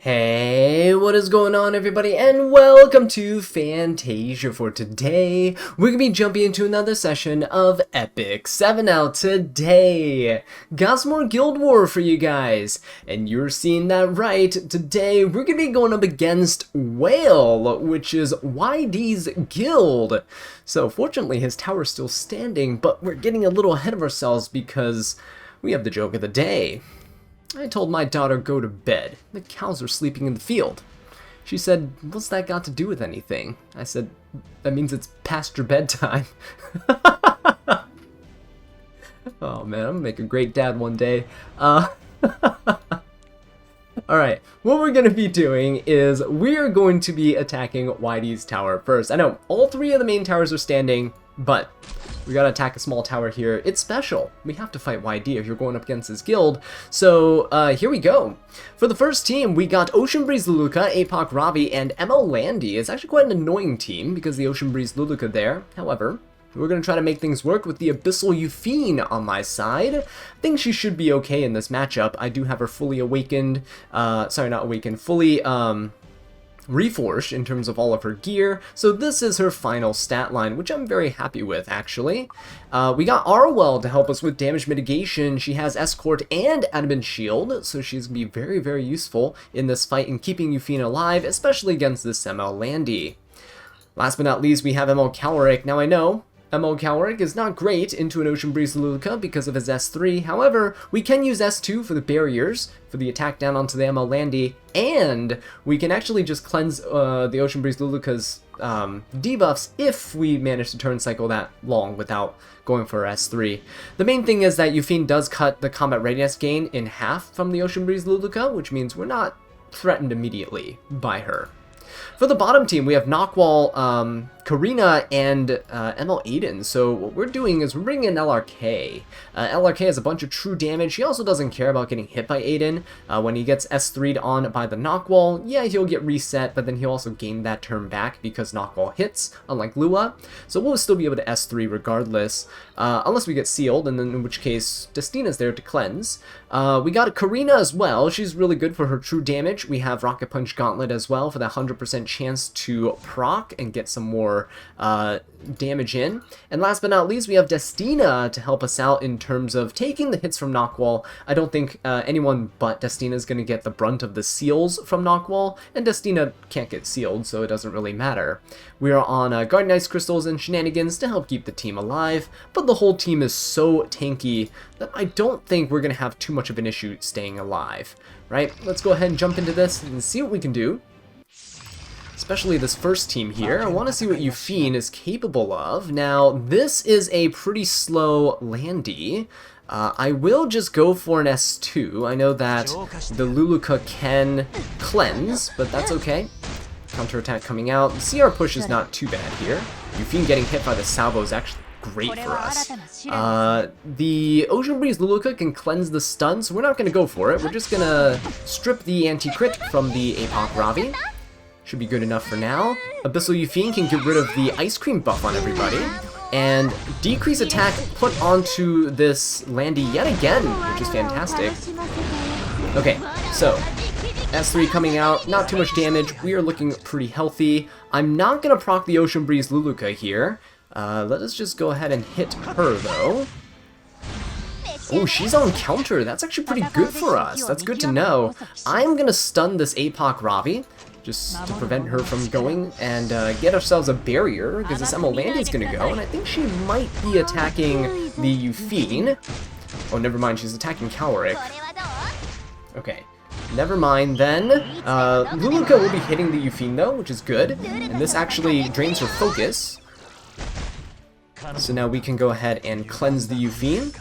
Hey, what is going on everybody, and welcome to Fantasia. For today, we're going to be jumping into another session of Epic 7 out today. Got some more Guild War for you guys, and you're seeing that right. Today, we're going to be going up against Whale, which is YD's guild. So, fortunately, his tower's still standing, but we're getting a little ahead of ourselves because we have the joke of the day. I told my daughter go to bed. The cows are sleeping in the field. She said, what's that got to do with anything? I said, that means it's past your bedtime. Oh man, I'm gonna make a great dad one day. Alright, what we're going to be doing is we are going to be attacking YD's tower first. I know all three of the main towers are standing, but we gotta attack a small tower here. It's special. We have to fight YD if you're going up against his guild. So, here we go. For the first team, we got Ocean Breeze Luluka, Apoc Ravi, and ML Landy. It's actually quite an annoying team because the Ocean Breeze Luluka there. However, we're going to try to make things work with the Abyssal Euphine on my side. I think she should be okay in this matchup. I do have her fully awakened, sorry, not awakened, fully, reforged in terms of all of her gear, so this is her final stat line, which I'm very happy with, actually. We got Arwell to help us with damage mitigation. She has Escort and Adamant Shield, so she's going to be very, very useful in this fight in keeping Euphine alive, especially against this ML Landy. Last but not least, we have ML Caloric. Now I know ML Caloric is not great into an Ocean Breeze Luluka because of his S3, however, we can use S2 for the barriers, for the attack down onto the ML Landy, and we can actually just cleanse the Ocean Breeze Luluka's debuffs if we manage to turn cycle that long without going for S3. The main thing is that Euphine does cut the combat readiness gain in half from the Ocean Breeze Luluka, which means we're not threatened immediately by her. For the bottom team, we have Knockwall, Karina, and ML Aiden. So what we're doing is we're bringing in LRK. LRK has a bunch of true damage. He also doesn't care about getting hit by Aiden. When he gets S3'd on by the Knockwall, yeah, he'll get reset, but then he'll also gain that turn back because Knockwall hits, unlike Lua. So we'll still be able to S3 regardless, unless we get sealed, and then in which case Destina's there to cleanse. We got Karina as well. She's really good for her true damage. We have Rocket Punch Gauntlet as well for that 100% chance to proc and get some more damage in. And last but not least, we have Destina to help us out in terms of taking the hits from Knockwall. I don't think anyone but Destina is going to get the brunt of the seals from Knockwall, and Destina can't get sealed, so it doesn't really matter. We are on Guardian Ice Crystals and Shenanigans to help keep the team alive, but the whole team is so tanky that I don't think we're going to have too much of an issue staying alive. Right? Let's go ahead and jump into this and see what we can do. Especially this first team here. I want to see what Euphine is capable of. Now, this is a pretty slow Landy. I will just go for an S2. I know that the Luluka can cleanse, but that's okay. Counterattack coming out. The CR push is not too bad here. Euphine getting hit by the salvo is actually great for us. The Ocean Breeze Luluka can cleanse the stun, so we're not going to go for it. We're just going to strip the anti-crit from the Apoc Ravi. Should be good enough for now. Abyssal Euphine can get rid of the ice cream buff on everybody, and decrease attack put onto this Landy yet again, which is fantastic. Okay, so S3 coming out, not too much damage. We are looking pretty healthy. I'm not going to proc the Ocean Breeze Luluka here. Let us just go ahead and hit her, though. Oh, she's on counter. That's actually pretty good for us. That's good to know. I'm going to stun this Apoc Ravi, just to prevent her from going, and get ourselves a barrier, because this ML Landy's going to go, and I think she might be attacking the Euphine. Oh, never mind, she's attacking Caloric. Okay, never mind then. Luluka will be hitting the Euphine, though, which is good, and this actually drains her focus. So now we can go ahead and cleanse the Euphine.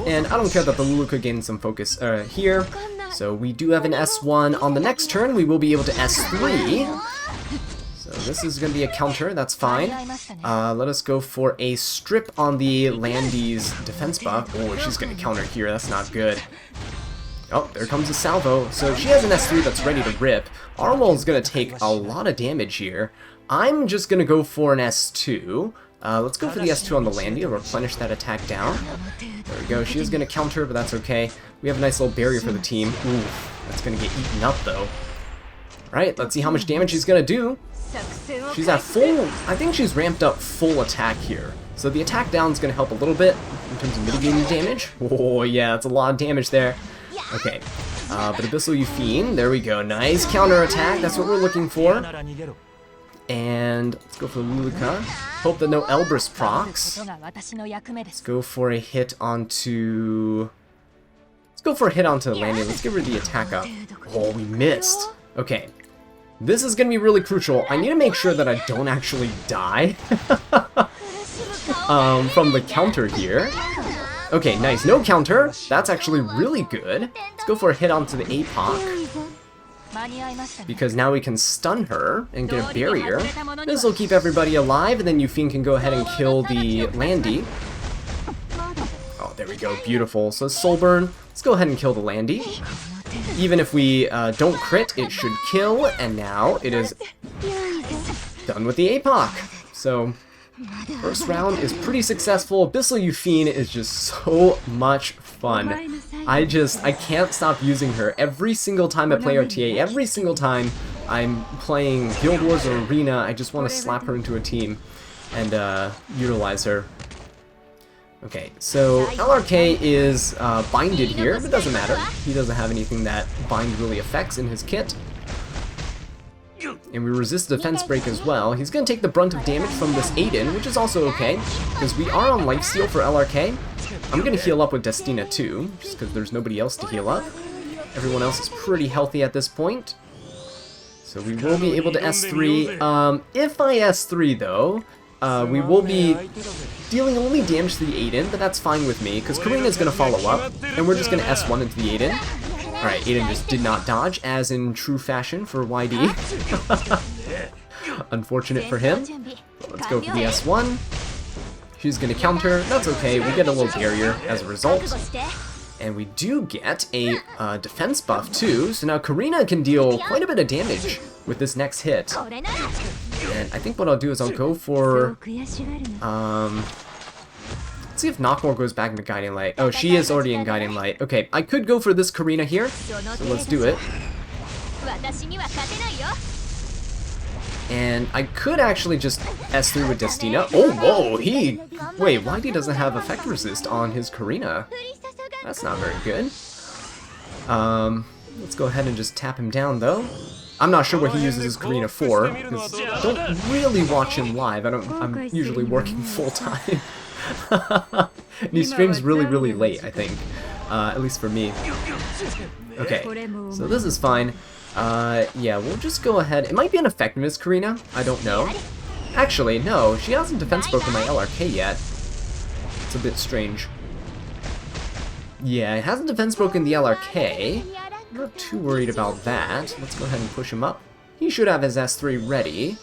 And I don't care that the Luluka gained some focus here. So we do have an S1. On the next turn, we will be able to S3. So this is going to be a counter. That's fine. Let us go for a strip on the Landy's defense buff. Oh, she's going to counter here. That's not good. Oh, there comes a salvo. So she has an S3 that's ready to rip. Arwell is going to take a lot of damage here. I'm just going to go for an S2. Let's go for the S2 on the Landy and replenish that attack down. There we go. She is going to counter, but that's okay. We have a nice little barrier for the team. Ooh. That's gonna get eaten up though. Alright, let's see how much damage she's gonna do. She's at full, I think she's ramped up full attack here. So the attack down is gonna help a little bit in terms of mitigating damage. Oh yeah, that's a lot of damage there. Okay, but Abyssal Euphine, there we go, nice counter attack, that's what we're looking for. And let's go for Luluka. Hope that no Elbrus procs. Let's go for a hit onto... Let's go for a hit onto the landing. Let's give her the attack up. Oh, we missed. Okay. This is going to be really crucial. I need to make sure that I don't actually die from the counter here. Okay, nice. No counter. That's actually really good. Let's go for a hit onto the APOC. Because now we can stun her and get a barrier. This will keep everybody alive, and then Euphine can go ahead and kill the Landy. Oh, there we go. Beautiful. So Soulburn, let's go ahead and kill the Landy. Even if we don't crit, it should kill, and now it is done with the APOC. So, first round is pretty successful. Abyssal Euphine is just so much fun. I can't stop using her. Every single time I play RTA, every single time I'm playing Guild Wars or Arena, I just want to slap her into a team and utilize her. Okay, so LRK is binded here, but it doesn't matter. He doesn't have anything that bind really affects in his kit. And we resist defense break as well. He's going to take the brunt of damage from this Aiden, which is also okay, because we are on lifesteal for LRK. I'm going to heal up with Destina too, just because there's nobody else to heal up. Everyone else is pretty healthy at this point. So we will be able to S3. If I S3 though, we will be dealing only damage to the Aiden, but that's fine with me, because Karina's going to follow up, and we're just going to S1 into the Aiden. Alright, Aiden just did not dodge, as in true fashion for YD. Unfortunate for him. But let's go for the S1. She's going to counter. That's okay. We get a little barrier as a result. And we do get a defense buff too, so now Karina can deal quite a bit of damage with this next hit. And I think what I'll do is I'll go for... let's see if Knockmore goes back into Guiding Light. Oh, she is already in Guiding Light. Okay, I could go for this Karina here, so let's do it. And I could actually just S3 with Destina. Oh, whoa, wait, YD doesn't have effect resist on his Karina. That's not very good. Let's go ahead and just tap him down, though. I'm not sure what he uses his Karina for, because I don't really watch him live. I'm usually working full-time. And he streams really, really late, I think. At least for me. Okay, so this is fine. Yeah, we'll just go ahead. It might be an effectiveness Karina. I don't know. Actually, no. She hasn't defense broken my LRK yet. It's a bit strange. Yeah, it hasn't defense broken the LRK. I'm not too worried about that. Let's go ahead and push him up. He should have his S3 ready.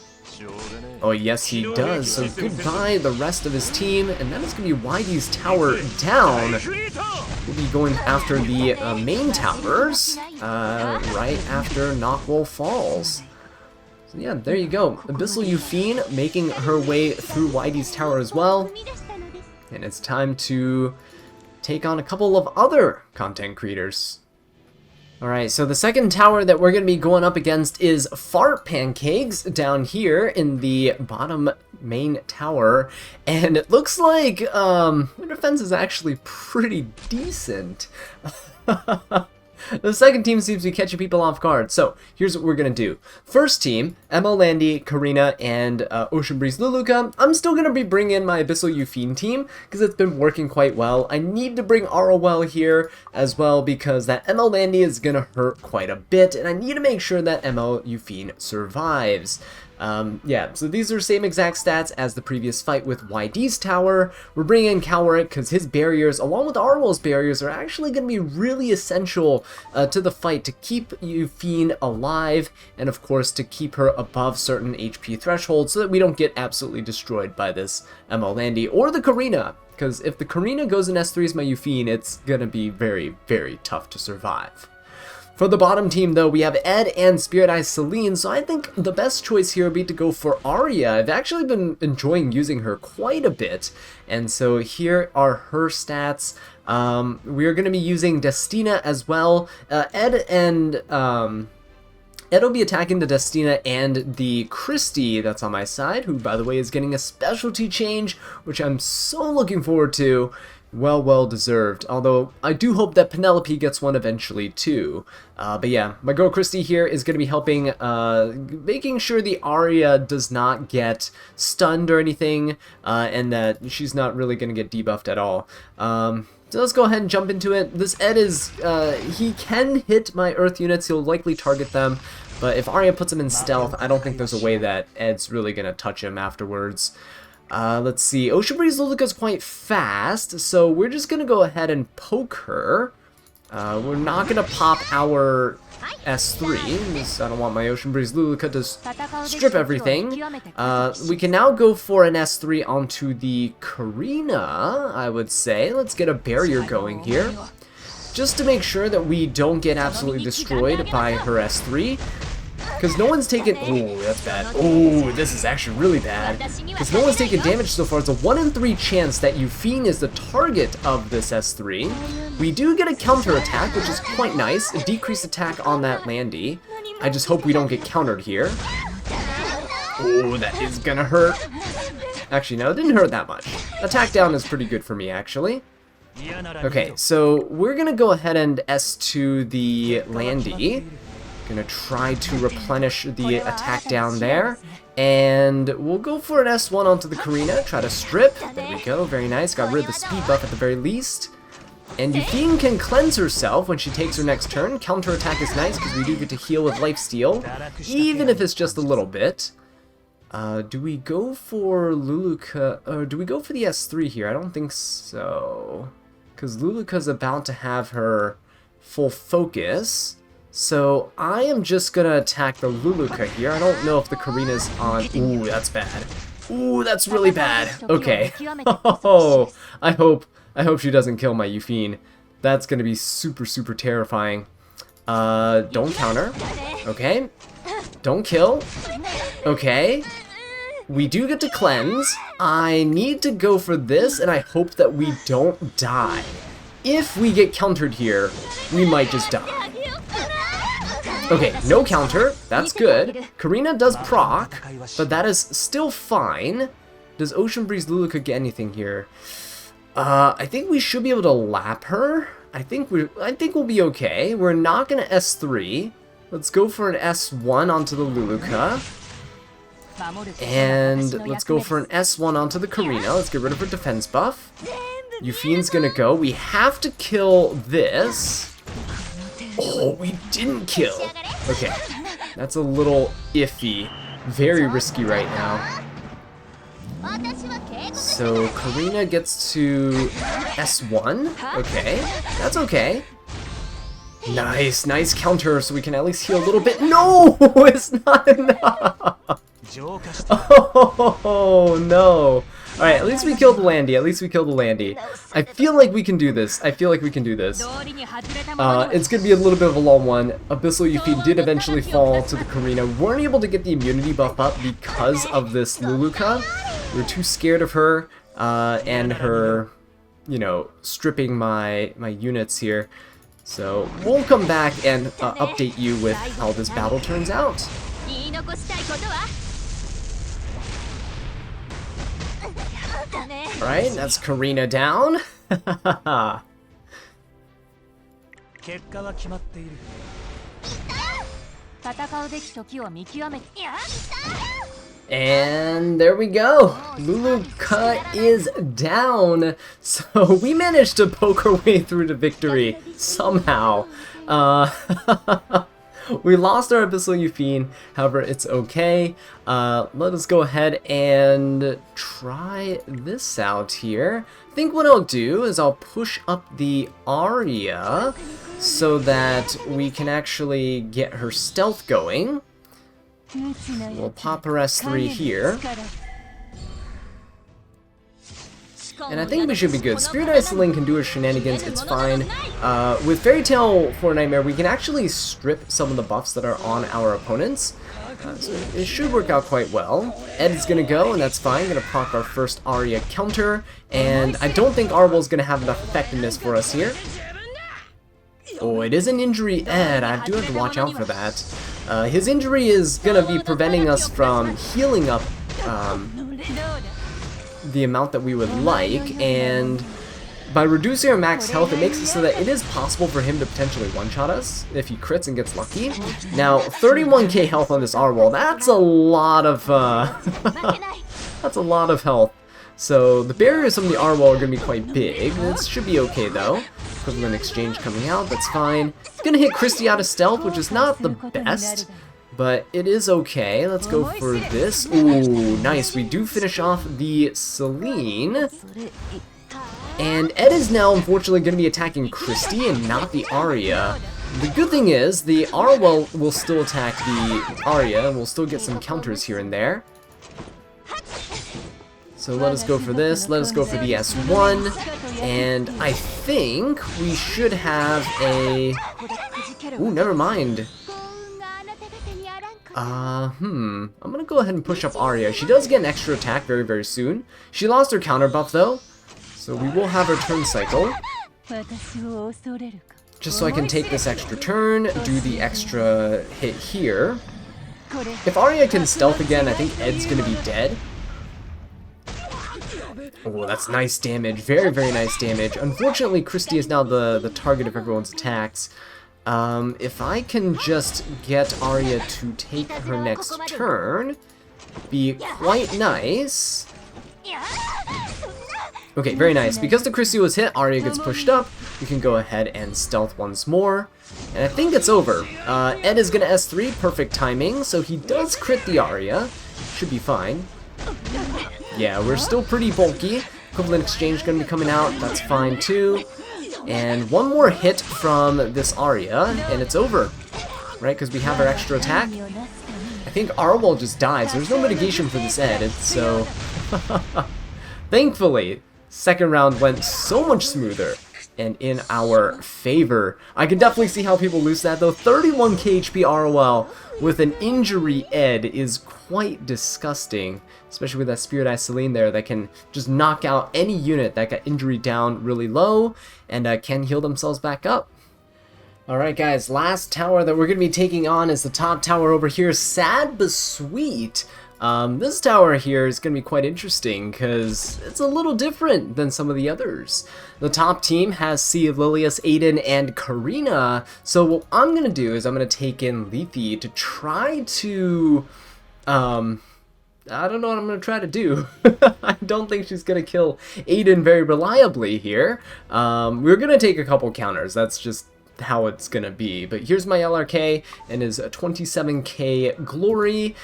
Oh, yes, he does. So goodbye the rest of his team. And that is going to be YD's tower down. We'll be going after the main towers right after Knockwolf falls. So yeah, there you go. Abyssal Euphine making her way through YD's tower as well. And it's time to take on a couple of other content creators. Alright, so the second tower that we're going to be going up against is Fart Pancakes down here in the bottom main tower. And it looks like their defense is actually pretty decent. The second team seems to be catching people off guard. So here's what we're going to do. First team, Emma, Landy, Karina, and Ocean Breeze Luluka. I'm still going to be bringing in my Abyssal Euphine team because it's been working quite well. I need to bring Arowell here as well because that Emma Landy is going to hurt quite a bit. And I need to make sure that Emma Euphine survives. Yeah, so these are same exact stats as the previous fight with YD's tower. We're bringing in Cowrick because his barriers, along with Arwell's barriers, are actually going to be really essential to the fight to keep Euphine alive and, of course, to keep her above certain HP thresholds so that we don't get absolutely destroyed by this Emma Landy or the Karina. Because if the Karina goes in S3 as my Euphine, it's going to be very, very tough to survive. For the bottom team, though, we have Ed and Spirit Eyes Celine, so I think the best choice here would be to go for Arya. I've actually been enjoying using her quite a bit, and so here are her stats. We are going to be using Destina as well. Ed will be attacking the Destina and the Christie that's on my side, who, by the way, is getting a specialty change, which I'm so looking forward to. Well deserved. Although, I do hope that Penelope gets one eventually, too. But yeah, my girl Christie here is going to be helping, making sure the Arya does not get stunned or anything, and that she's not really going to get debuffed at all. So let's go ahead and jump into it. This Ed is, he can hit my Earth units, he'll likely target them, but if Arya puts him in stealth, I don't think there's a way that Ed's really going to touch him afterwards. Let's see, Ocean Breeze Luluka's quite fast, so we're just going to go ahead and poke her. We're not going to pop our S3, because I don't want my Ocean Breeze Luluka to strip everything. We can now go for an S3 onto the Karina, I would say. Let's get a barrier going here, just to make sure that we don't get absolutely destroyed by her S3. Because no one's taken... Oh, that's bad. Oh, this is actually really bad. Because no one's taken damage so far. It's a 1 in 3 chance that Yufine is the target of this S3. We do get a counter attack, which is quite nice. A decreased attack on that Landy. I just hope we don't get countered here. Oh, that is gonna hurt. Actually, no, it didn't hurt that much. Attack down is pretty good for me, actually. Okay, so we're gonna go ahead and S2 the Landy. Gonna try to replenish the attack down there, and we'll go for an S1 onto the Karina, try to strip. There we go, very nice, got rid of the speed buff at the very least. And Yufine can cleanse herself when she takes her next turn. Counter attack is nice because we do get to heal with lifesteal, even if it's just a little bit. Do we go for Luluka, or do we go for the S3 here? I don't think so, because Luluka's about to have her full focus. So I am just gonna attack the Luluka here. I don't know if the Karina's on. Ooh, that's bad. Ooh, that's really bad. Okay. Oh, I hope she doesn't kill my Yufine. That's gonna be super terrifying. Don't counter. Okay. Don't kill. Okay. We do get to cleanse. I need to go for this, and I hope that we don't die. If we get countered here, we might just die. Okay, no counter. That's good. Karina does proc, but that is still fine. Does Ocean Breeze Luluka get anything here? I think we should be able to lap her. I think we'll be okay. We're not gonna S3. Let's go for an S1 onto the Luluka. And let's go for an S1 onto the Karina. Let's get rid of her defense buff. Yufine's gonna go. We have to kill this. Oh, we didn't kill. Okay, that's a little iffy. Very risky right now. So Karina gets to S1. Okay, that's okay. Nice counter, so we can at least heal a little bit. No, it's not enough. Oh no. Alright, at least we killed the Landy. I feel like we can do this. It's gonna be a little bit of a long one. Abyssal Yufine did eventually fall to the Karina. We weren't able to get the immunity buff up because of this Luluka. We were too scared of her, and her, you know, stripping my units here. So we'll come back and update you with how this battle turns out. Alright, that's Karina down. And there we go. Luluka is down. So we managed to poke our way through to victory somehow. We lost our Abyssal Yufine, however, it's okay. Let us go ahead and try this out here. I think what I'll do is I'll push up the Arya so that we can actually get her stealth going. We'll pop her S3 here. And I think we should be good. Spirit Iceling can do her shenanigans, it's fine. With Fairy Tail for Nightmare, we can actually strip some of the buffs that are on our opponents. So it should work out quite well. Ed is going to go, and that's fine. Going to proc our first Aria counter, and I don't think Arwell's going to have enough effectiveness for us here. Oh, it is an injury Ed. I do have to watch out for that. His injury is going to be preventing us from healing up the amount that we would like, and by reducing our max health, it makes it so that it is possible for him to potentially one-shot us if he crits and gets lucky. Now, 31k health on this Arwell, that's a lot of, that's a lot of health. So, the barriers from the Arwell are going to be quite big. This should be okay, though. Equivalent exchange coming out, that's fine. It's going to hit Christy out of stealth, which is not the best, but it is okay. Let's go for this. Ooh, nice. We do finish off the Celine. And Ed is now, unfortunately, going to be attacking Christy and not the Aria. The good thing is, the Arwell will still attack the Aria, and we'll still get some counters here and there. So let us go for this, let us go for the S1, and I think we should have a... Ooh, never mind. I'm gonna go ahead and push up Aria. She does get an extra attack very, very soon. She lost her counter buff, though. So we will have our turn cycle, just so I can take this extra turn, do the extra hit here. If Aria can stealth again, I think Ed's gonna be dead. Oh, that's nice damage, very, very nice damage. Unfortunately, Christy is now the target of everyone's attacks. If I can just get Aria to take her next turn, be quite nice. Okay, very nice. Because the Christy was hit, Aria gets pushed up. We can go ahead and stealth once more. And I think it's over. Ed is going to S3, perfect timing, so he does crit the Aria. Should be fine. Yeah, we're still pretty bulky. Equivalent exchange going to be coming out, that's fine too. And one more hit from this Aria, and it's over. Right, because we have our extra attack. I think Arwell just dies. There's no mitigation for this Ed, so... Thankfully, second round went so much smoother and in our favor. I can definitely see how people lose that, though. 31k HP Arwell with an injury Ed is quite disgusting, especially with that Spirit Eye Celine there that can just knock out any unit that got injury down really low and can heal themselves back up. Alright guys, last tower that we're going to be taking on is the top tower over here, Sad But Sweet. This tower here is going to be quite interesting because it's a little different than some of the others. The top team has C, Lilius, Aiden, and Karina. So what I'm going to do is I'm going to take in Leafy to try to... I don't know what I'm going to try to do. I don't think she's going to kill Aiden very reliably here. We're going to take a couple counters. That's just how it's gonna be. But here's my LRK and his 27k glory.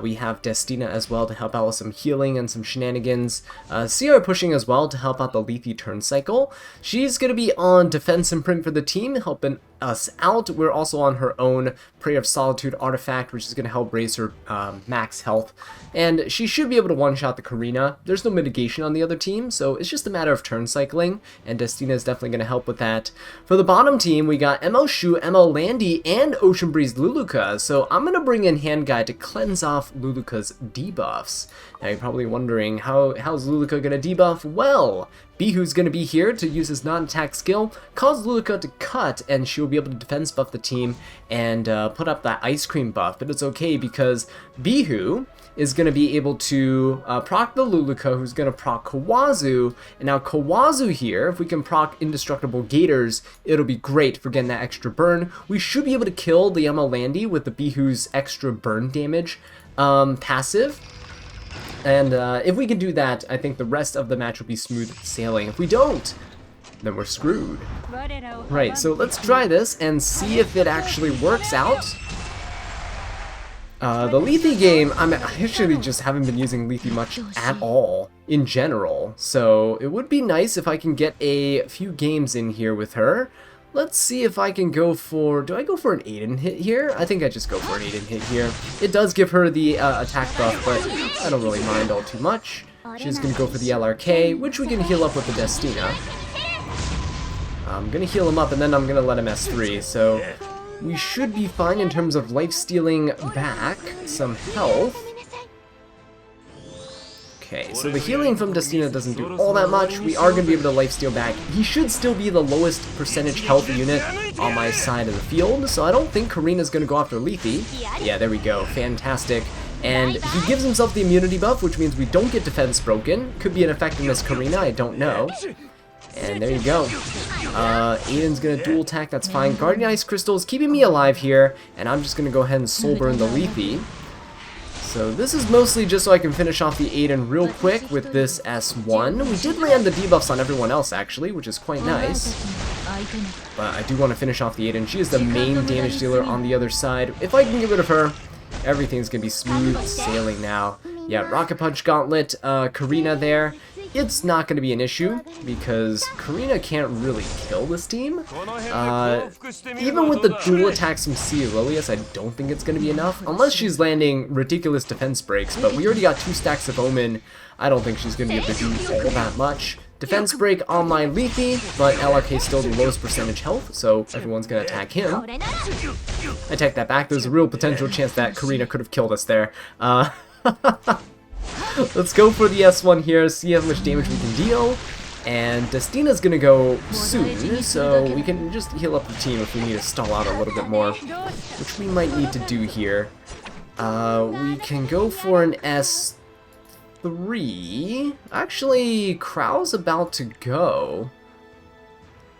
We have Destina as well to help out with some healing and some shenanigans. CR pushing as well to help out the Leafy turn cycle. She's gonna be on defense imprint for the team, helping us out. We're also on her own Prayer of Solitude artifact, which is gonna help raise her max health. And she should be able to one-shot the Karina. There's no mitigation on the other team, so it's just a matter of turn cycling, and Destina is definitely going to help with that. For the bottom team, we got ML Shu, ML Landy, and Ocean Breeze Luluka, so I'm going to bring in Hand Guy to cleanse off Luluka's debuffs. Now you're probably wondering, how's Luluka going to debuff? Well, Bihu's going to be here to use his non-attack skill, cause Luluka to cut, and she'll be able to defense buff the team and put up that ice cream buff, but it's okay because Bihu is going to be able to proc the Luluka, who's going to proc Kawazu, and now Kawazu here, if we can proc Indestructible Gators, it'll be great for getting that extra burn. We should be able to kill the ML Landy with the Bihu's extra burn damage passive, and if we can do that, I think the rest of the match will be smooth sailing. If we don't, then we're screwed. Right, so let's try this and see if it actually works out. The Leafy game, I actually just haven't been using Leafy much at all in general, so it would be nice if I can get a few games in here with her. Let's see if I can go for, do I go for an Aiden hit here? I think I just go for an Aiden hit here. It does give her the attack buff, but I don't really mind all too much. She's gonna go for the LRK, which we can heal up with the Destina. I'm gonna heal him up and then I'm gonna let him S3, so we should be fine in terms of life-stealing back some health. Okay, so the healing from Destina doesn't do all that much. We are going to be able to lifesteal back. He should still be the lowest percentage health unit on my side of the field, so I don't think Karina's going to go after Lethe. Yeah, there we go. Fantastic. And he gives himself the immunity buff, which means we don't get defense broken. Could be an effectiveness Karina, I don't know. And there you go. Aiden's going to dual attack, that's fine. Guardian Ice Crystal is keeping me alive here, and I'm just going to go ahead and soul burn the Lethe. So this is mostly just so I can finish off the Aiden real quick with this S1. We did land the debuffs on everyone else actually, which is quite nice. But I do want to finish off the Aiden. She is the main damage dealer on the other side. If I can get rid of her, everything's going to be smooth sailing now. Yeah, Rocket Punch Gauntlet, Karina there. It's not going to be an issue, because Karina can't really kill this team. Even with the dual attacks from Sea Lilius, I don't think it's going to be enough, unless she's landing ridiculous defense breaks, but we already got 2 stacks of Omen. I don't think she's going to be able to do all that much. Defense break on my Lethe, but LRK still the lowest percentage health, so everyone's going to attack him. I take that back, there's a real potential chance that Karina could have killed us there. Let's go for the S1 here, see how much damage we can deal. And Destina's gonna go soon, so we can just heal up the team if we need to stall out a little bit more, which we might need to do here. We can go for an S3. Actually, Krau's about to go.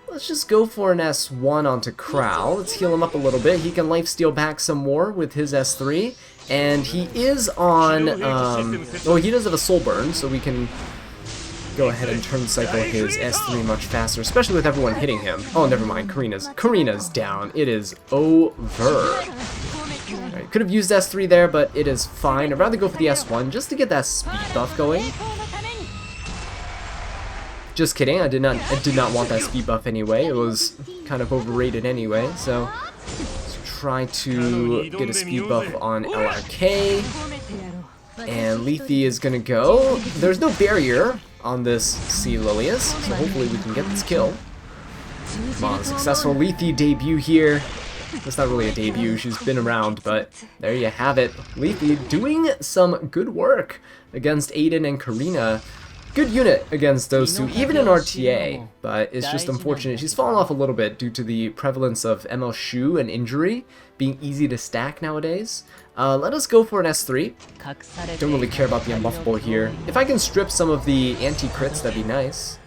Let's just go for an S1 onto Krau. Let's heal him up a little bit. He can lifesteal back some more with his S3. And he is on, well, he does have a soul burn, so we can go ahead and turn cycle his S3 much faster, especially with everyone hitting him. Oh, never mind, Karina's down. It is over. Right, could have used S3 there, but it is fine. I'd rather go for the S1 just to get that speed buff going. Just kidding, I did not want that speed buff anyway. It was kind of overrated anyway, so try to get a speed buff on LRK. And Lethe is gonna go. There's no barrier on this Sea Lilius, so hopefully we can get this kill. Come on, successful Lethe debut here. It's not really a debut, she's been around, but there you have it. Lethe doing some good work against Aiden and Karina. Good unit against those two, even in RTA, but it's just unfortunate. She's fallen off a little bit due to the prevalence of ML Shu and injury being easy to stack nowadays. Let us go for an S3. Don't really care about the unbuffable here. If I can strip some of the anti-crits, that'd be nice.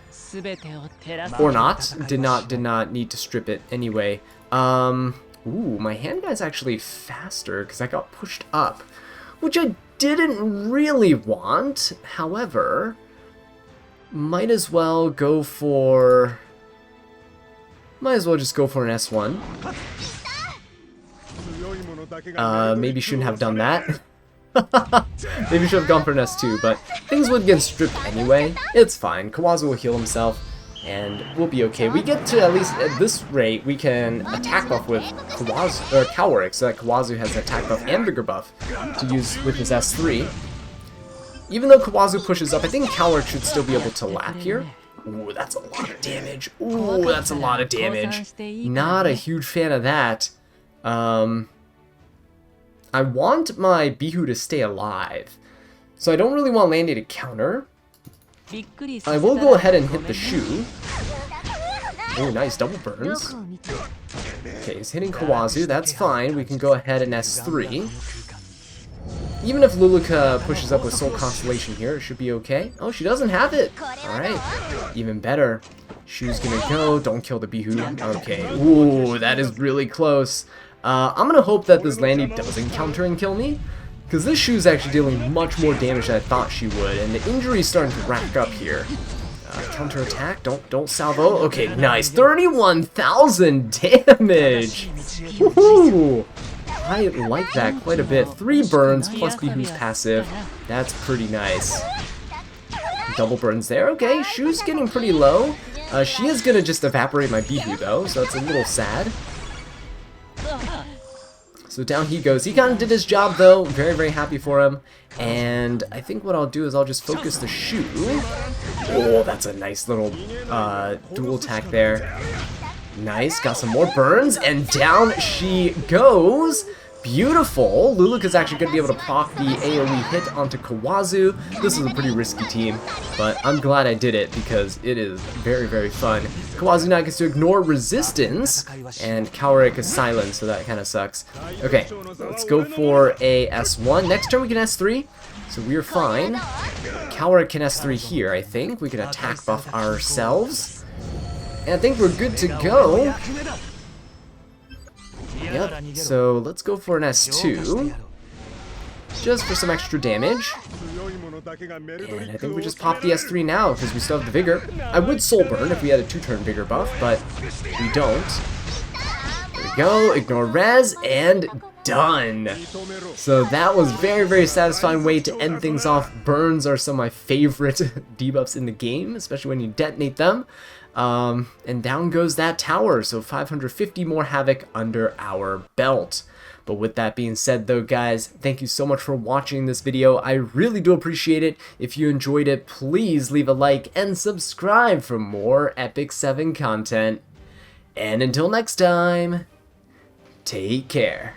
Or not. Did not need to strip it anyway. Ooh, my hand guy's actually faster because I got pushed up, which I didn't really want. However, might as well just go for an S1. Maybe shouldn't have done that. Maybe should have gone for an S2, but things would get stripped anyway. It's fine. Kawazu will heal himself, and we'll be okay. We get to, at least at this rate, we can attack buff with Kawazu, or Cowerick, so that Kawazu has attack buff and vigor buff to use with his S3. Even though Kawazu pushes up, I think Cowerick should still be able to lap here. Ooh, that's a lot of damage. Ooh, that's a lot of damage. Not a huge fan of that. I want my Bihu to stay alive, so I don't really want Landy to counter. I will go ahead and hit the Shu. Oh, nice, double burns. Okay, he's hitting Kawazu, that's fine. We can go ahead and S3. Even if Luluka pushes up with Soul Constellation here, it should be okay. Oh, she doesn't have it! Alright, even better. Shu's gonna go, don't kill the Bihu. Okay, ooh, that is really close. I'm gonna hope that this Landy doesn't counter and kill me, because this Shu's actually dealing much more damage than I thought she would, and the injury's starting to rack up here. Counter attack, don't salvo. Okay, nice, 31,000 damage! Woohoo! I like that quite a bit. 3 burns plus Bihu's passive. That's pretty nice. Double burns there. Okay, Shu's getting pretty low. She is gonna just evaporate my Bihu though, so that's a little sad. So down he goes. He kind of did his job though. Very, very happy for him. And I think what I'll do is I'll just focus the Shu. Oh, that's a nice little dual attack there. Nice, got some more burns, and down she goes. Beautiful. Luluk is actually going to be able to proc the AoE hit onto Kawazu. This is a pretty risky team, but I'm glad I did it because it is very, very fun. Kawazu now gets to ignore resistance, and Kawarik is silent, so that kind of sucks. Okay, let's go for a S1. Next turn we can S3, so we're fine. Kawarik can S3 here, I think. We can attack buff ourselves. And I think we're good to go. Yep, so let's go for an S2, just for some extra damage. And I think we just pop the S3 now, because we still have the Vigor. I would Soul Burn if we had a 2-turn Vigor buff, but we don't. There we go, ignore res, and done! So that was very, very satisfying way to end things off. Burns are some of my favorite debuffs in the game, especially when you detonate them. And down goes that tower, so 550 more havoc under our belt. But with that being said though, guys, thank you so much for watching this video. I really do appreciate it. If you enjoyed it, please leave a like and subscribe for more Epic 7 content. And until next time, take care.